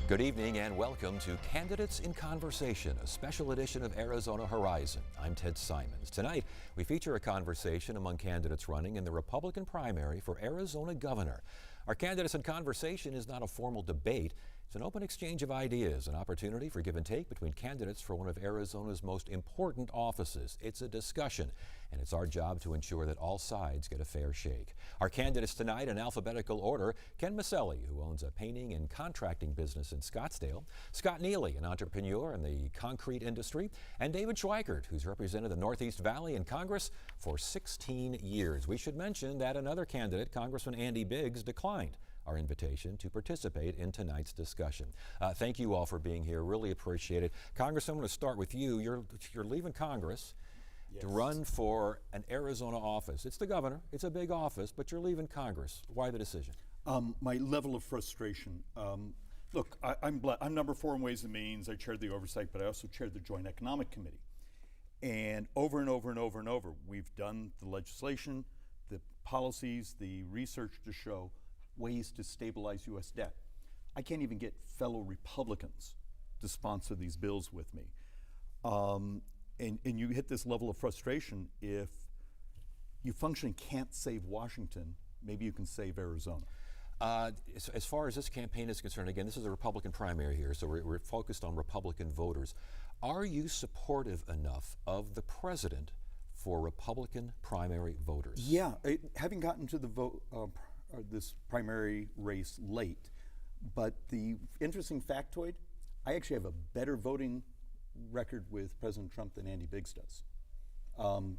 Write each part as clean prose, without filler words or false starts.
Good evening and welcome to Candidates in Conversation, a special edition of Arizona Horizon. I'm Ted Simons. Tonight, we feature a conversation among candidates running in the Republican primary for Arizona governor. Our Candidates in Conversation is not a formal debate. It's an open exchange of ideas, an opportunity for give and take between candidates for one of Arizona's most important offices. It's a discussion, and it's our job to ensure that all sides get a fair shake. Our candidates tonight in alphabetical order: Ken Maselli, who owns a painting and contracting business in Scottsdale; Scott Neely, an entrepreneur in the concrete industry; and David Schweikert, who's represented the Northeast Valley in Congress for 16 years. We should mention that another candidate, Congressman Andy Biggs, declined our invitation to participate in tonight's discussion. Thank you all for being here. Really appreciate it. Congressman, I'm going to start with you. You're leaving Congress to run for an Arizona office. It's the governor. It's a big office, but you're leaving Congress. Why the decision? My level of frustration. Look, I'm number 4 in Ways and Means. I chaired the oversight, but I also chaired the Joint Economic Committee. And over and over and over and over, we've done the legislation, the policies, the research to show ways to stabilize U.S. debt. I can't even get fellow Republicans to sponsor these bills with me. And you hit this level of frustration. If you functionally can't save Washington, maybe you can save Arizona. As far as this campaign is concerned, again, this is a Republican primary here, so we're focused on Republican voters. Are you supportive enough of the president for Republican primary voters? Yeah, having gotten to the vote, this primary race late, but the interesting factoid, I actually have a better voting record with President Trump than Andy Biggs does.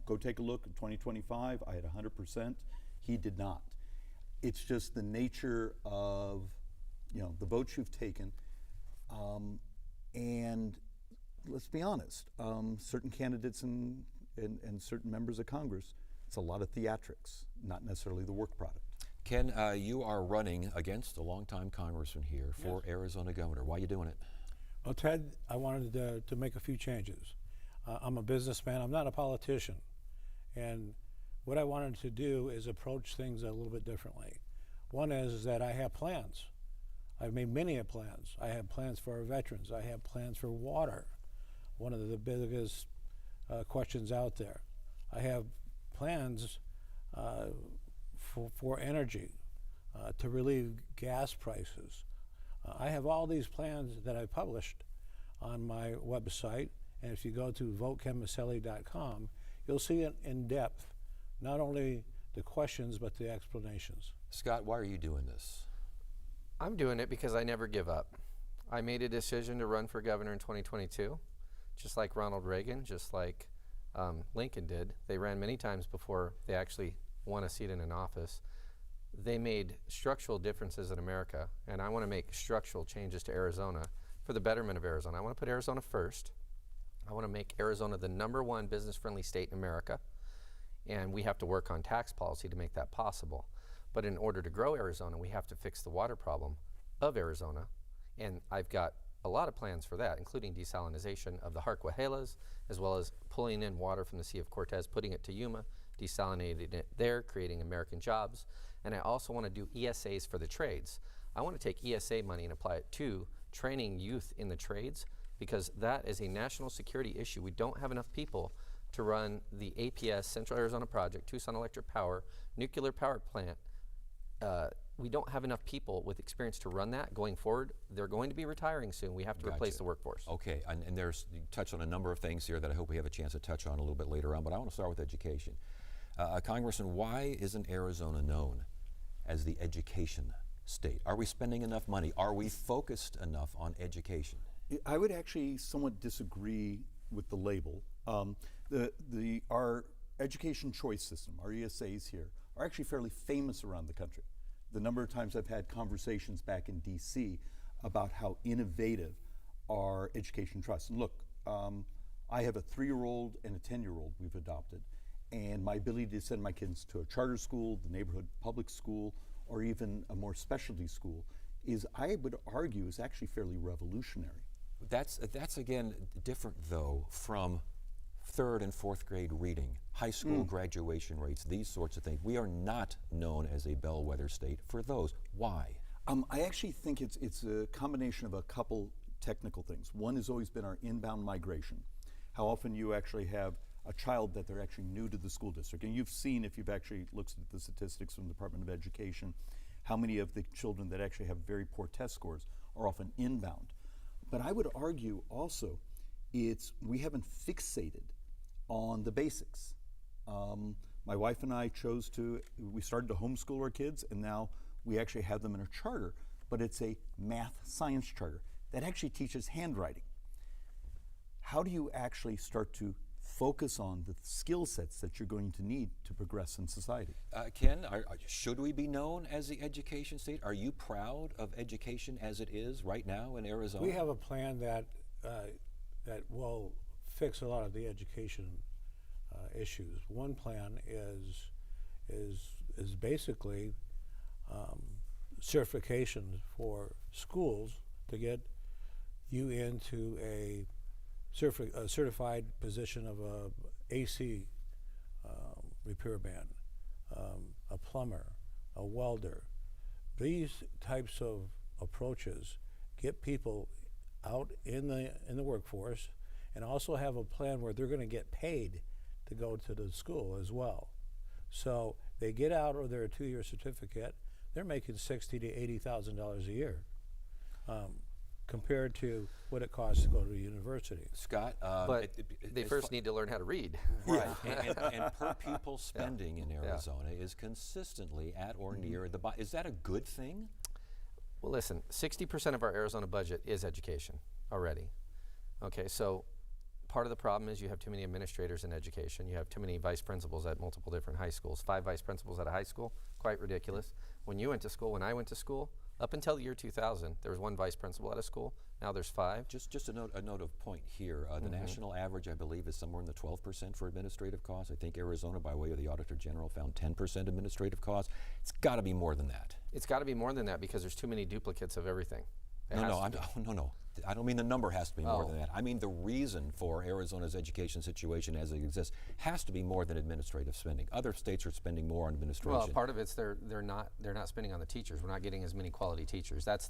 Go take a look at 2025. I had 100%. He did not. It's just the nature of, the votes you've taken, and let's be honest, certain candidates and certain members of Congress, it's a lot of theatrics, not necessarily the work product. Ken, you are running against a longtime congressman here for Arizona governor. Why are you doing it? Well, Ted, I wanted to make a few changes. I'm a businessman. I'm not a politician. And what I wanted to do is approach things a little bit differently. One is that I have plans. I've made many plans. I have plans for our veterans. I have plans for water, one of the biggest questions out there. I have plans for energy, to relieve gas prices. I have all these plans that I published on my website, and if you go to votekenmaselli.com, you'll see it in depth, not only the questions but the explanations. Scott, why are you doing this? I'm doing it because I never give up. I made a decision to run for governor in 2022, just like Ronald Reagan, just like Lincoln did. They ran many times before they actually won a seat in an office. They made structural differences in America, and I want to make structural changes to Arizona for the betterment of Arizona. I want to put Arizona first. I want to make Arizona the #1 business-friendly state in America, and we have to work on tax policy to make that possible. But in order to grow Arizona, we have to fix the water problem of Arizona, and I've got a lot of plans for that, including desalinization of the Harquahelas, as well as pulling in water from the Sea of Cortez, putting it to Yuma, desalinating it there, creating American jobs. And I also want to do ESAs for the trades. I want to take ESA money and apply it to training youth in the trades, because that is a national security issue. We don't have enough people to run the APS, Central Arizona Project, Tucson Electric Power, nuclear power plant. We don't have enough people with experience to run that going forward. They're going to be retiring soon. We have to replace the workforce. Okay, and you touched on a number of things here that I hope we have a chance to touch on a little bit later on, but I want to start with education. Congressman, why isn't Arizona known as the education state? Are we spending enough money? Are we focused enough on education? I would actually somewhat disagree with the label. Our education choice system, our ESAs here, are actually fairly famous around the country. The number of times I've had conversations back in DC about how innovative our education trusts. And look, I have a 3-year-old and a 10-year-old we've adopted, and my ability to send my kids to a charter school, the neighborhood public school, or even a more specialty school is, I would argue, is actually fairly revolutionary. That's again different though from 3rd and 4th grade reading, high school graduation rates, these sorts of things. We are not known as a bellwether state for those. Why? I actually think it's a combination of a couple technical things. One has always been our inbound migration. How often you actually have a child that they're actually new to the school district. And you've seen, if you've actually looked at the statistics from the Department of Education, how many of the children that actually have very poor test scores are often inbound. But I would argue also we haven't fixated on the basics. My wife and I we started to homeschool our kids, and now we actually have them in a charter, but it's a math science charter that actually teaches handwriting. How do you actually start to focus on the skill sets that you're going to need to progress in society? Ken, should we be known as the education state? Are you proud of education as it is right now in Arizona? We have a plan that will fix a lot of the education issues. One plan is basically certifications for schools to get you into a certified position of a AC repairman, a plumber, a welder. These types of approaches get people out in the workforce, and also have a plan where they're going to get paid to go to the school as well. So they get out of their 2-year certificate, they're making $60,000 to $80,000 a year, compared to what it costs to go to a university. Scott, But they first need to learn how to read. right, and per pupil spending in Arizona is consistently at or near the is that a good thing? Well, listen, 60% of our Arizona budget is education already. Okay, so part of the problem is you have too many administrators in education. You have too many vice principals at multiple different high schools. 5 vice principals at a high school, quite ridiculous. When you went to school, when I went to school, up until the year 2000, there was 1 vice principal at a school. Now there's 5. Just a note of point here. The national average, I believe, is somewhere in the 12% for administrative costs. I think Arizona, by way of the Auditor General, found 10% administrative costs. It's got to be more than that. It's got to be more than that because there's too many duplicates of everything. No. I don't mean the number has to be more Oh. than that. I mean the reason for Arizona's education situation as it exists has to be more than administrative spending. Other states are spending more on administration. Well, part of it's they're not spending on the teachers. We're not getting as many quality teachers. That's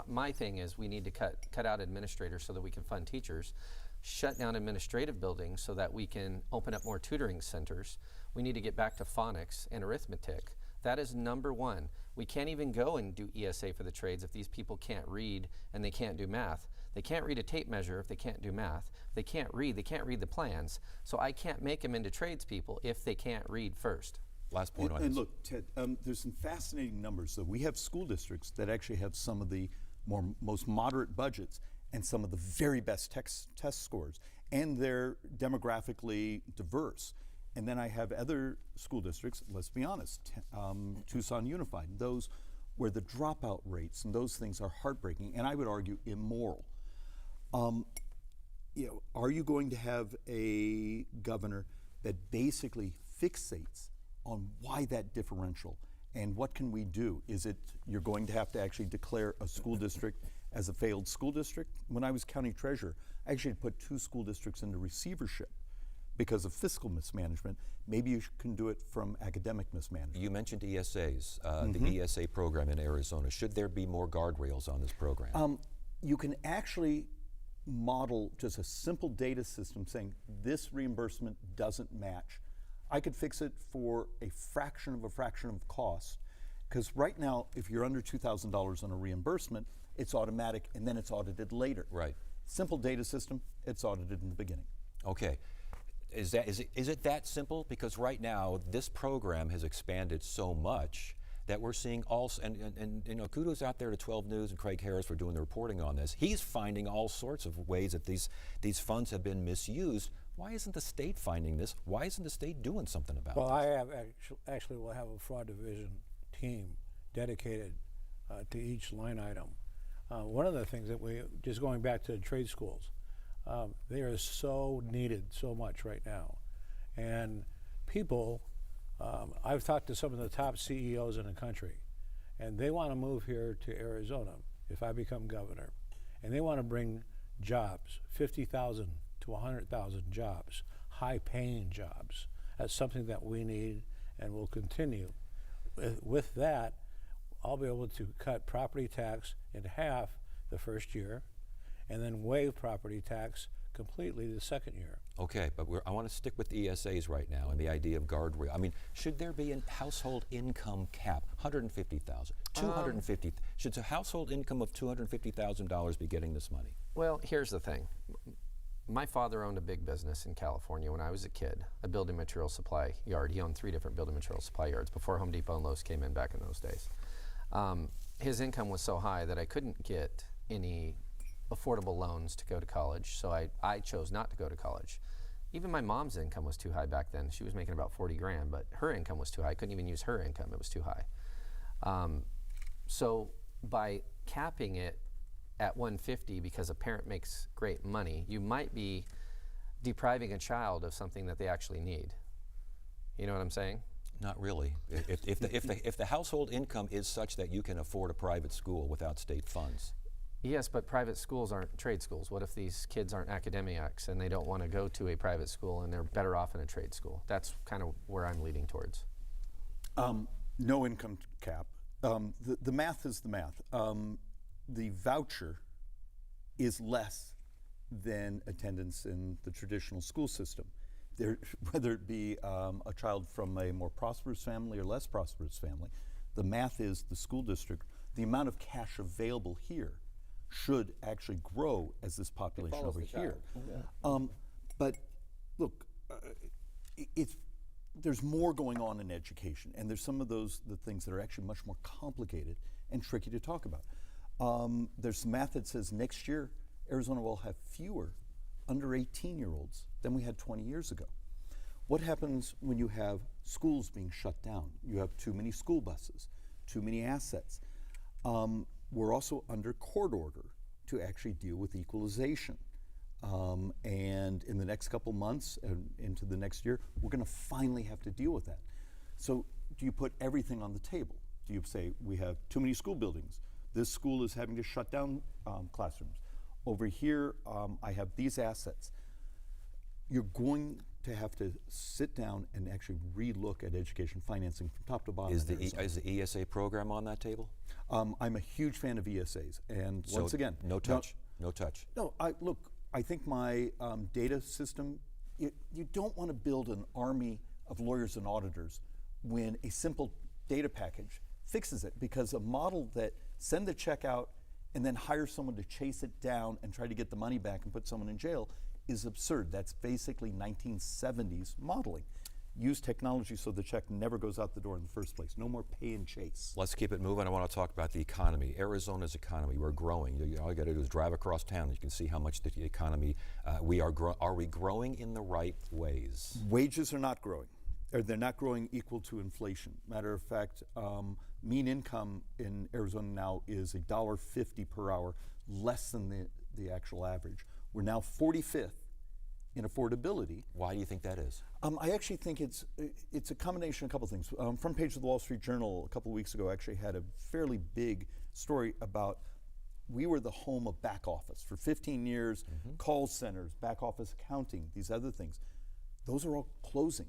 my thing is we need to cut out administrators so that we can fund teachers, shut down administrative buildings so that we can open up more tutoring centers. We need to get back to phonics and arithmetic. That is number one. We can't even go and do ESA for the trades if these people can't read and they can't do math. They can't read a tape measure if they can't do math. They can't read the plans. So I can't make them into tradespeople if they can't read first. Last point on And this. look, Ted, there's some fascinating numbers. So we have school districts that actually have some of the most moderate budgets and some of the very best test scores, and they're demographically diverse. And then I have other school districts, let's be honest, Tucson Unified, those where the dropout rates and those things are heartbreaking, and I would argue immoral. Are you going to have a governor that basically fixates on why that differential and what can we do? Is it you're going to have to actually declare a school district as a failed school district? When I was county treasurer, I actually put 2 school districts into receivership because of fiscal mismanagement. Maybe you can do it from academic mismanagement. You mentioned ESAs, the ESA program in Arizona. Should there be more guardrails on this program? You can actually model just a simple data system saying this reimbursement doesn't match. I could fix it for a fraction of cost, because right now, if you're under $2,000 on a reimbursement, it's automatic and then it's audited later. Right. Simple data system, it's audited in the beginning. Okay. Is it that simple? Because right now, this program has expanded so much that we're seeing and kudos out there to 12 News and Craig Harris for doing the reporting on this. He's finding all sorts of ways that these funds have been misused. Why isn't the state finding this? Why isn't the state doing something about Well, this? I have actually will have a fraud division team dedicated to each line item. One of the things that just going back to the trade schools, they are so needed so much right now. And people, I've talked to some of the top CEOs in the country, and they want to move here to Arizona if I become governor. And they want to bring jobs, 50,000 to 100,000 jobs, high-paying jobs. That's something that we need and will continue. With that, I'll be able to cut property tax in half the first year and then waive property tax completely the second year. Okay, but I want to stick with the ESAs right now and the idea of guardrail. I mean, should there be a household income cap? 150,000, 250. Should a household income of $250,000 be getting this money? Well, here's the thing. My father owned a big business in California when I was a kid, a building material supply yard. He owned 3 different building material supply yards before Home Depot and Lowe's came in back in those days. His income was so high that I couldn't get any affordable loans to go to college, so I chose not to go to college. Even my mom's income was too high back then. She was making about 40 grand, but her income was too high. I couldn't even use her income, it was too high. So by capping it at 150 because a parent makes great money, you might be depriving a child of something that they actually need. You know what I'm saying? Not really. If the household income is such that you can afford a private school without state funds. Yes, but private schools aren't trade schools. What if these kids aren't academics and they don't want to go to a private school and they're better off in a trade school? That's kind of where I'm leading towards. No income cap. The math is the math. The voucher is less than attendance in the traditional school system. Whether it be a child from a more prosperous family or less prosperous family, the math is the school district, the amount of cash available here should actually grow as this population over here. But look, there's more going on in education, and there's some of the things that are actually much more complicated and tricky to talk about. There's some math that says next year Arizona will have fewer under 18-year-olds than we had 20 years ago. What happens when you have schools being shut down? You have too many school buses, too many assets. We're also under court order to actually deal with equalization. And in the next couple months and into the next year, we're going to finally have to deal with that. So do you put everything on the table? Do you say we have too many school buildings? This school is having to shut down classrooms. Over here, I have these assets. You're going to have to sit down and actually re-look at education financing from top to bottom. Is the ESA program on that table? I'm a huge fan of ESAs, and So once again, no touch. No touch. No, I think my data system, you don't want to build an army of lawyers and auditors when a simple data package fixes it, because a model that send the check out and then hire someone to chase it down and try to get the money back and put someone in jail is absurd. That's basically 1970s modeling. Use technology so the check never goes out the door in the first place. No more pay and chase. Let's keep it moving. I want to talk about the economy. Arizona's economy, we're growing. All you got to do is drive across town and you can see how much the economy, are we growing in the right ways? Wages are not growing. They're not growing equal to inflation. Matter of fact, mean income in Arizona now is $1.50 per hour, less than the actual average. We're now 45th in affordability. Why do you think that is? I actually think it's a combination of a couple things. Front page of the Wall Street Journal a couple of weeks ago actually had a fairly big story about we were the home of back office for 15 years, call centers, back office accounting, these other things. Those are all closing.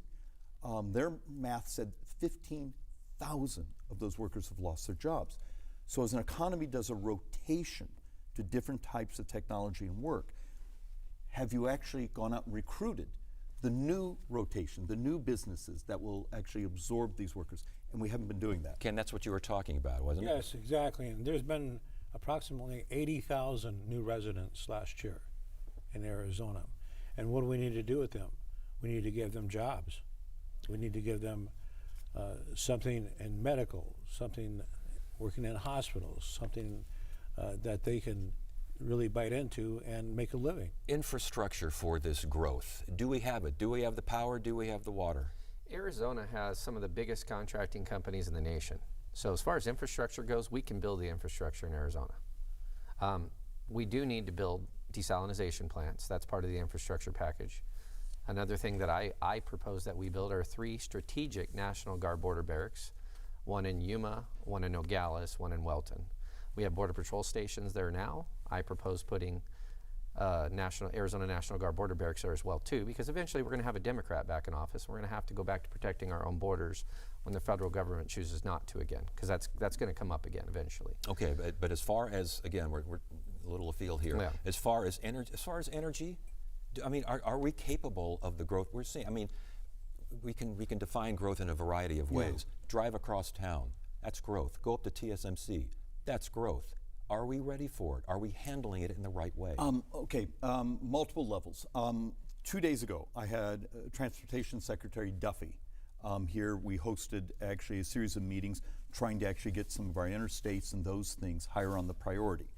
Their math said 15,000 of those workers have lost their jobs. So as an economy does a rotation to different types of technology and work, have you actually gone out and recruited the new rotation, the new businesses that will actually absorb these workers? And we haven't been doing that. Ken, that's what you were talking about, wasn't it? Yes, exactly. And there's been approximately 80,000 new residents last year in Arizona. And what do we need to do with them? We need to give them jobs. We need to give them something in medical, something working in hospitals, something that they can really bite into and make a living. Infrastructure for this growth. Do we have it? Do we have the power? Do we have the water? Arizona has some of the biggest contracting companies in the nation. So as far as infrastructure goes, we can build the infrastructure in Arizona. We do need to build desalination plants. That's part of the infrastructure package. Another thing that I propose that we build are 3 strategic National Guard border barracks, one in Yuma, one in Nogales, one in Welton. We have Border Patrol stations there now. I propose putting Arizona National Guard border barracks there as well too, because eventually we're going to have a Democrat back in office. We're going to have to go back to protecting our own borders when the federal government chooses not to again, because that's going to come up again eventually. Okay, but as far as, again, we're a little afield here. Yeah. As far as energy, I mean, are we capable of the growth we're seeing? I mean, we can define growth in a variety of ways. Drive across town, that's growth. Go up to TSMC, that's growth. Are we ready for it? Are we handling it in the right way? Okay, multiple levels. 2 days ago, I had Transportation Secretary Duffy here. We hosted actually a series of meetings trying to actually get some of our interstates and those things higher on the priority.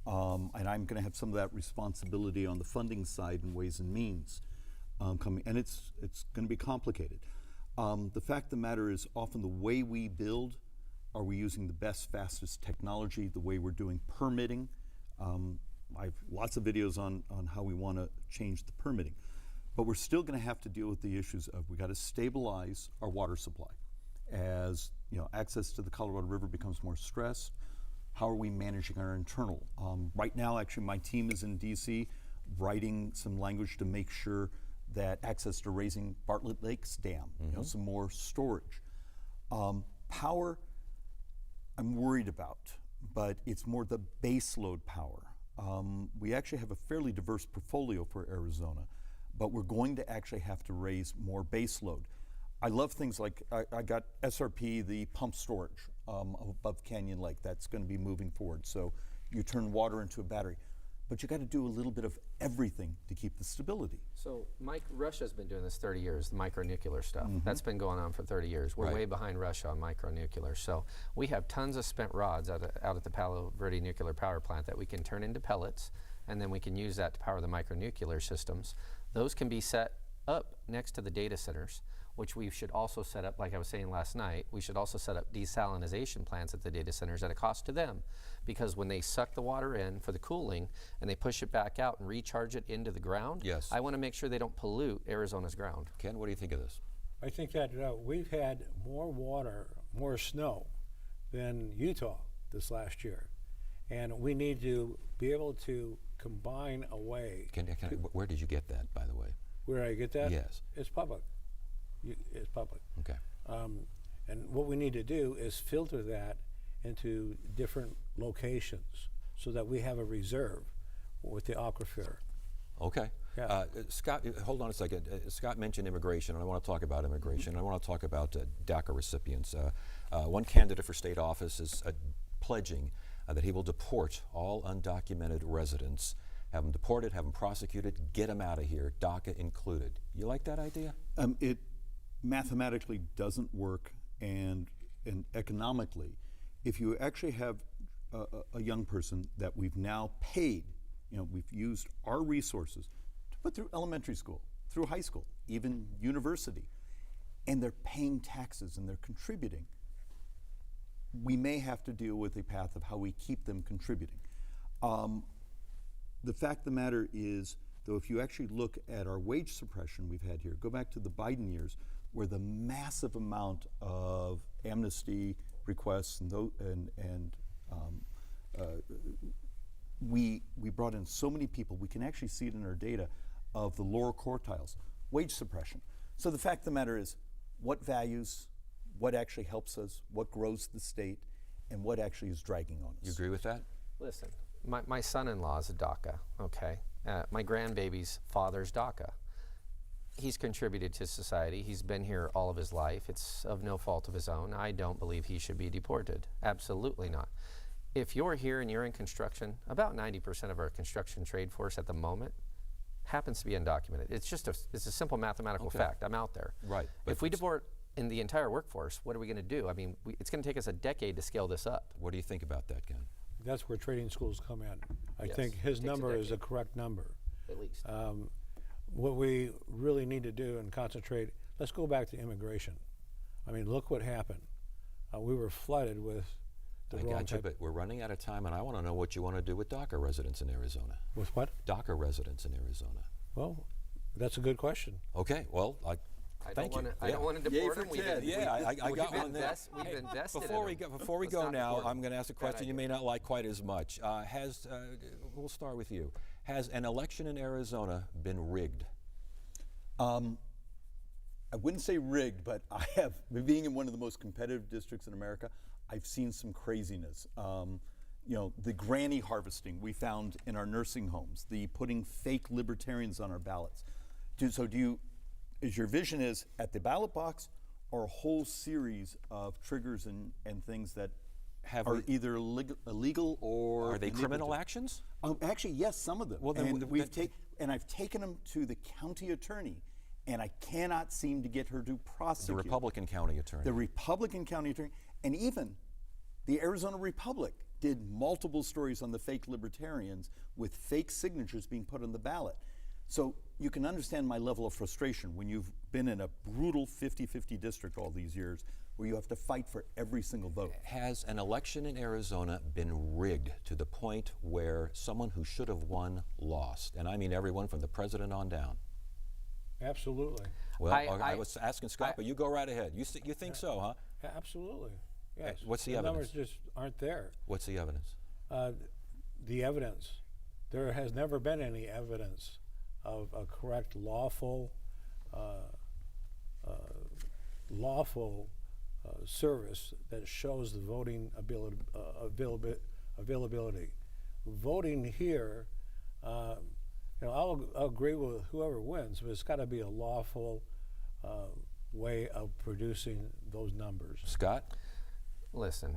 And I'm going to have some of that responsibility on the funding side and Ways and Means coming, and it's going to be complicated. The fact of the matter is, often the way we build, are we using the best, fastest technology, the way we're doing permitting? I have lots of videos on how we want to change the permitting. But we're still going to have to deal with the issues of, we got to stabilize our water supply. As access to the Colorado River becomes more stressed, how are we managing our internal? Right now, actually, my team is in DC writing some language to make sure that access to raising Bartlett Lakes Dam, some more storage. Power, I'm worried about, but it's more the base load power. We actually have a fairly diverse portfolio for Arizona, but we're going to actually have to raise more base load. I love things like, I got SRP, the pump storage above Canyon Lake. That's going to be moving forward. So you turn water into a battery. But you got to do a little bit of everything to keep the stability. So Russia's been doing this 30 years, the micronuclear stuff. That's been going on for 30 years. We're way behind Russia on micronuclear. So we have tons of spent rods out at the Palo Verde Nuclear Power Plant that we can turn into pellets, and then we can use that to power the micronuclear systems. Those can be set up next to the data centers, which we should also set up, like I was saying last night, we should also set up desalinization plants at the data centers at a cost to them. Because when they suck the water in for the cooling and they push it back out and recharge it into the ground, I want to make sure they don't pollute Arizona's ground. Ken, what do you think of this? I think that we've had more water, more snow than Utah this last year. And we need to be able to combine a way. Where did you get that, by the way? Where I get that? Yes. It's public. It's public. Okay. And what we need to do is filter that into different locations so that we have a reserve with the aquifer. Okay. Yeah. Scott, hold on a second. Scott mentioned immigration, and I want to talk about immigration. I want to talk about DACA recipients. One candidate for state office is pledging that he will deport all undocumented residents, have them deported, have them prosecuted, get them out of here, DACA included. You like that idea? It mathematically doesn't work, and economically, if you actually have a young person that we've now paid, we've used our resources to put through elementary school, through high school, even university, and they're paying taxes and they're contributing, we may have to deal with a path of how we keep them contributing. The fact of the matter is, though, if you actually look at our wage suppression we've had here, go back to the Biden years, where the massive amount of amnesty requests we brought in so many people, we can actually see it in our data of the lower quartiles, wage suppression. So the fact of the matter is, what values, what actually helps us, what grows the state, and what actually is dragging on us. You agree with that? Listen, my son-in-law is a DACA, okay? My grandbaby's father's DACA. He's contributed to society. He's been here all of his life. It's of no fault of his own. I don't believe he should be deported. Absolutely not. If you're here and you're in construction, about 90% of our construction trade force at the moment happens to be undocumented. It's a simple mathematical fact. I'm out there. Right. If we deport in the entire workforce, what are we going to do? I mean, it's going to take us a decade to scale this up. What do you think about that, Ken? That's where trading schools come in. I Yes, think his takes a number is a decade. correct number. At least. What we really need to do and concentrate, let's go back to immigration. I mean, look what happened. We were flooded with the I wrong got you, type. but we're running out of time, and I want to know what you want to do with DACA residents in Arizona. With what? DACA residents in Arizona. Well, that's a good question. Okay, well, thank you. I don't want to deport him. I got one there. We've invested Before in him. we Let's go not now, deport him. I'm going to ask a Bad question you idea. may not like quite as much. We'll start with you. Has an election in Arizona been rigged? I wouldn't say rigged, but I have, being in one of the most competitive districts in America, I've seen some craziness. You know, the granny harvesting we found in our nursing homes, the putting fake libertarians on our ballots. Is your vision is at the ballot box or a whole series of triggers and things that are either illegal or Are they criminal iniquitous? actions? Actually, yes, some of them. Well, then And I've taken them to the county attorney, and I cannot seem to get her to prosecute. The Republican county attorney. The Republican county attorney, and even the Arizona Republic did multiple stories on the fake libertarians with fake signatures being put on the ballot. So you can understand my level of frustration when you've been in a brutal 50-50 district all these years where you have to fight for every single vote. Has an election in Arizona been rigged to the point where someone who should have won lost? And I mean everyone from the president on down. Absolutely. Well, I I- was asking Scott, but you go right ahead. You think so, huh? Absolutely. Yes. What's the numbers evidence? just aren't there. What's the evidence? The evidence. There has never been any evidence of a correct, lawful service that shows the voting availability. Voting here, I'll agree with whoever wins, but it's got to be a lawful way of producing those numbers. Scott? Listen,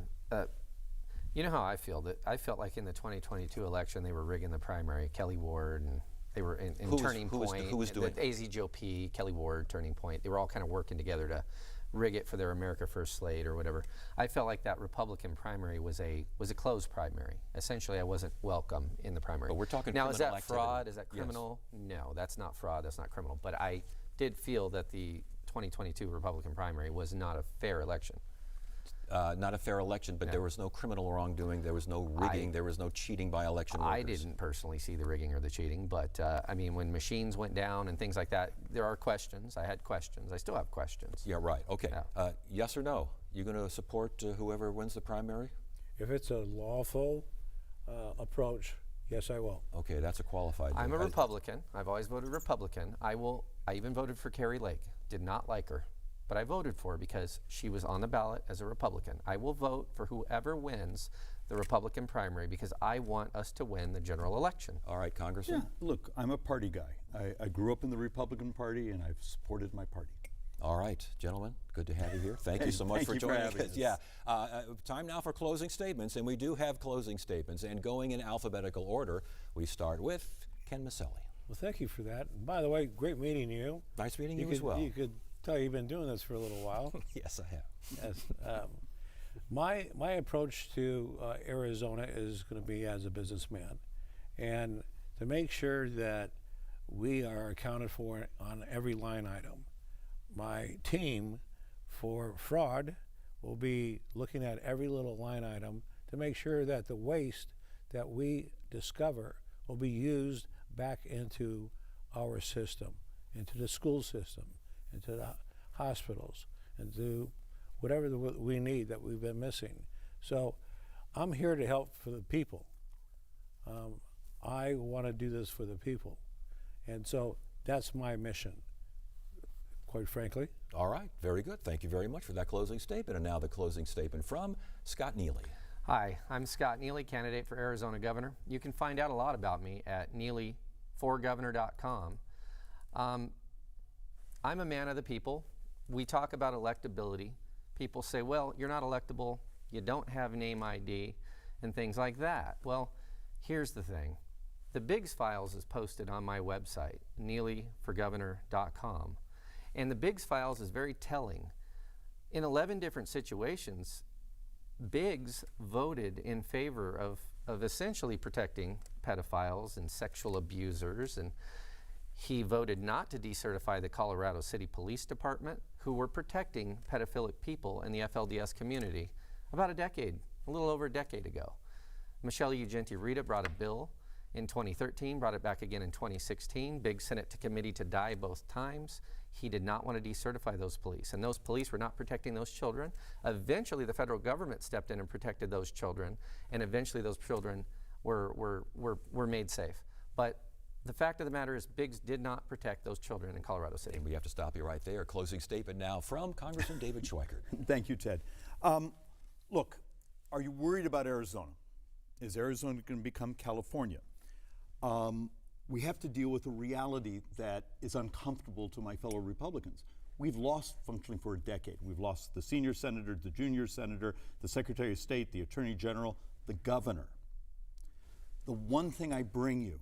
you know how I feel. That I felt like in the 2022 election they were rigging the primary. Kelly Ward and they were in Turning Point. who was doing the AZGOP, Kelly Ward, Turning Point. They were all kind of working together to rig it for their America First slate or whatever. I felt like that Republican primary was a closed primary. Essentially, I wasn't welcome in the primary. But we're talking now. Is criminal that activity. fraud? Is that Yes. criminal? No, that's not fraud. That's not criminal. But I did feel that the 2022 Republican primary was not a fair election. Not a fair election, but there was no criminal wrongdoing, there was no rigging, there was no cheating by election workers. I didn't personally see the rigging or the cheating, but I mean, when machines went down and things like that, there are questions. I had questions. I still have questions. Yeah, right. Okay. Yeah. Yes or no? You going to support whoever wins the primary? If it's a lawful approach, yes, I will. Okay, that's a qualified I'm a vote. Republican. I've always voted Republican. I even voted for Carrie Lake. Did not like her, but I voted for her because she was on the ballot as a Republican. I will vote for whoever wins the Republican primary because I want us to win the general election. All right, Congressman? Yeah, look, I'm a party guy. I grew up in the Republican Party, and I've supported my party. All right, gentlemen, good to have you here. Thank you so much Thank for you for joining having us. us. Yeah, time now for closing statements, and we do have closing statements. And going in alphabetical order, we start with Ken Maselli. Well, thank you for that. And by the way, great meeting you. Nice meeting you as well. You could tell you've been doing this for a little while. Yes, I have. Yes. My approach to Arizona is going to be as a businessman, and to make sure that we are accounted for on every line item. My team for fraud will be looking at every little line item to make sure that the waste that we discover will be used back into our system, into the school system, into the hospitals, into whatever we need that we've been missing. So I'm here to help for the people. I want to do this for the people. And so that's my mission, quite frankly. All right, very good. Thank you very much for that closing statement. And now the closing statement from Scott Neely. Hi, I'm Scott Neely, candidate for Arizona governor. You can find out a lot about me at neelyforgovernor.com. I'm a man of the people. We talk about electability. People say, well, you're not electable, you don't have name ID, and things like that. Well, here's the thing. The Biggs Files is posted on my website, neelyforgovernor.com. And the Biggs Files is very telling. In 11 different situations, Biggs voted in favor of essentially protecting pedophiles and sexual abusers, and he voted not to decertify the Colorado City Police Department, who were protecting pedophilic people in the FLDS community about a little over a decade ago. Michelle Ugenti Rita brought a bill in 2013, brought it back again in 2016. Biggs sent it to committee to die both times. He did not want to decertify those police, and those police were not protecting those children. Eventually, the federal government stepped in and protected those children, and eventually those children were made safe. But the fact of the matter is Biggs did not protect those children in Colorado City. And we have to stop you right there. Closing statement now from Congressman David Schweikert. Thank you, Ted. Look, are you worried about Arizona? Is Arizona going to become California? We have to deal with a reality that is uncomfortable to my fellow Republicans. We've lost functionally for a decade. We've lost the senior senator, the junior senator, the Secretary of State, the Attorney General, the governor. The one thing I bring you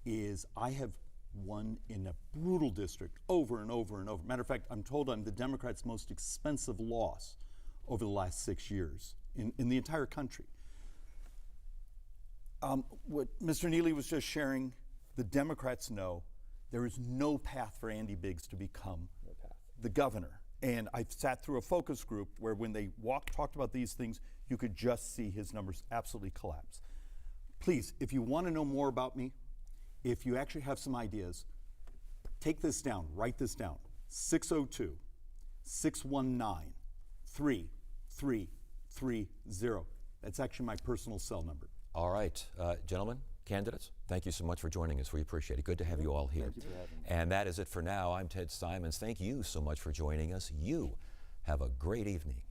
is I have won in a brutal district over and over and over. Matter of fact, I'm told I'm the Democrats' most expensive loss over the last 6 years in the entire country. What Mr. Neely was just sharing, the Democrats know there is no path for Andy Biggs to become the governor. And I've sat through a focus group where when they talked about these things, you could just see his numbers absolutely collapse. Please, if you want to know more about me, if you actually have some ideas, take this down, write this down, 602-619-3330. That's actually my personal cell number. All right, gentlemen, candidates, thank you so much for joining us. We appreciate it. Good to have you all here. Thank you for having me. And that is it for now. I'm Ted Simons. Thank you so much for joining us. You have a great evening.